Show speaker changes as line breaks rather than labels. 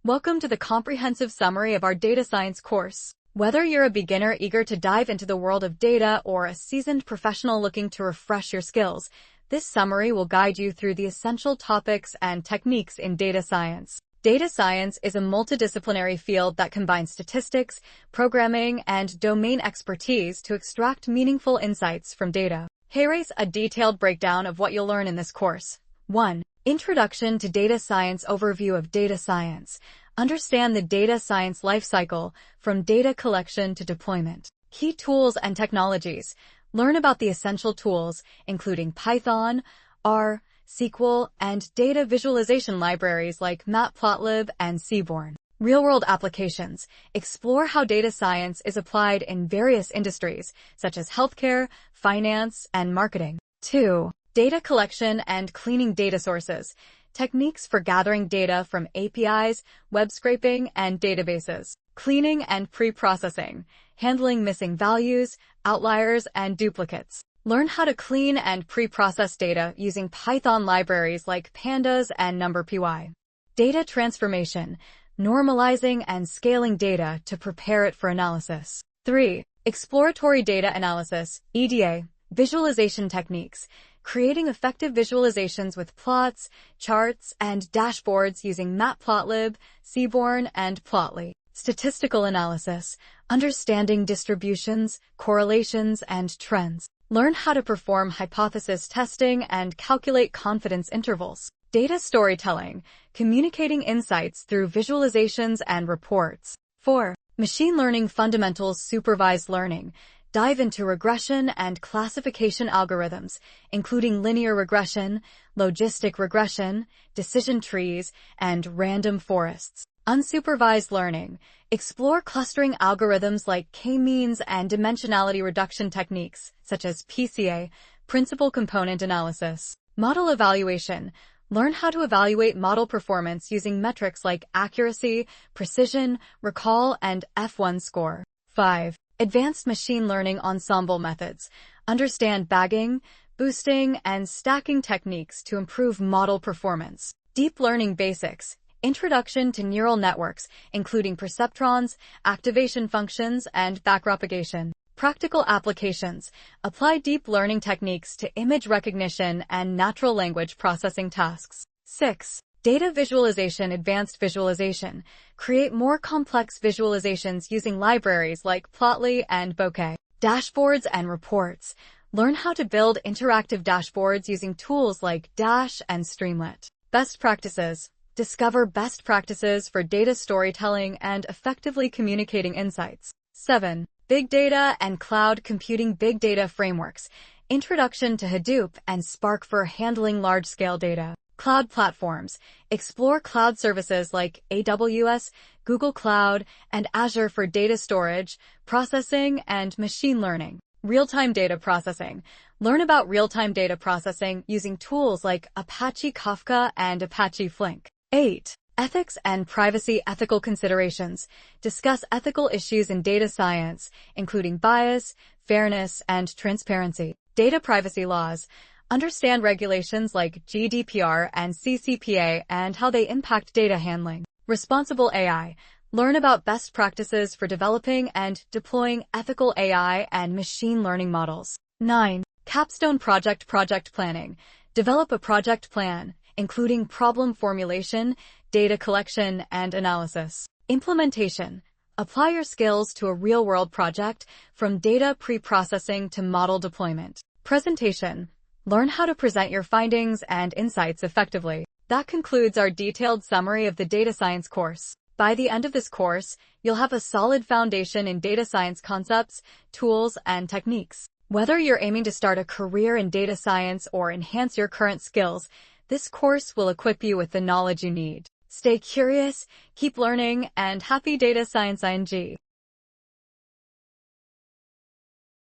Welcome to the comprehensive summary of our data science course. Whether you're a beginner eager to dive into the world of data or a seasoned professional looking to refresh your skills, this summary will guide you through the essential topics and techniques in data science. Data science is a multidisciplinary field that combines statistics, programming, and domain expertise to extract meaningful insights from data. Here is a detailed breakdown of what you'll learn in this course. 1. Introduction to Data Science. Overview of data science. Understand the data science lifecycle from data collection to deployment. Key tools and technologies. Learn about the essential tools, including Python, R, SQL, and data visualization libraries like Matplotlib and Seaborn. Real-world applications. Explore how data science is applied in various industries, such as healthcare, finance, and marketing. 2. Data collection and cleaning data sources. Techniques for gathering data from APIs, web scraping, and databases. Cleaning and preprocessing. Handling missing values, outliers, and duplicates. Learn how to clean and preprocess data using Python libraries like Pandas and NumPy. Data transformation. Normalizing and scaling data to prepare it for analysis. 3. Exploratory Data Analysis, EDA. Visualization techniques. Creating effective visualizations with plots, charts, and dashboards using Matplotlib, Seaborn, and Plotly. Statistical analysis. Understanding distributions, correlations, and trends. Learn how to perform hypothesis testing and calculate confidence intervals. Data storytelling. Communicating insights through visualizations and reports. 4. Machine learning fundamentals. Supervised learning. Dive into regression and classification algorithms, including linear regression, logistic regression, decision trees, and random forests. Unsupervised learning. Explore clustering algorithms like k-means and dimensionality reduction techniques, such as PCA, principal component analysis. Model evaluation. Learn how to evaluate model performance using metrics like accuracy, precision, recall, and F1 score. 5. Advanced machine learning ensemble methods. Understand bagging, boosting, and stacking techniques to improve model performance. Deep learning basics. Introduction to neural networks, including perceptrons, activation functions, and backpropagation. Practical applications. Apply deep learning techniques to image recognition and natural language processing tasks. 6. Data visualization. Advanced visualization. Create more complex visualizations using libraries like Plotly and Bokeh. Dashboards and reports. Learn how to build interactive dashboards using tools like Dash and Streamlit. Best practices. Discover best practices for data storytelling and effectively communicating insights. 7. Big data and cloud computing. Big data frameworks. Introduction to Hadoop and Spark for handling large-scale data. Cloud platforms. Explore cloud services like AWS, Google Cloud, and Azure for data storage, processing, and machine learning. Real-time data processing. Learn about real-time data processing using tools like Apache Kafka and Apache Flink. 8. Ethics and privacy. Ethical considerations. Discuss ethical issues in data science, including bias, fairness, and transparency. Data privacy laws. Understand regulations like GDPR and CCPA and how they impact data handling. Responsible AI. Learn about best practices for developing and deploying ethical AI and machine learning models. 9. Capstone project. Project planning. Develop a project plan, including problem formulation, data collection, and analysis. Implementation. Apply your skills to a real-world project, from data pre-processing to model deployment. Presentation. Learn how to present your findings and insights effectively. That concludes our detailed summary of the data science course. By the end of this course, you'll have a solid foundation in data science concepts, tools, and techniques. Whether you're aiming to start a career in data science or enhance your current skills, this course will equip you with the knowledge you need. Stay curious, keep learning, and happy data science ing.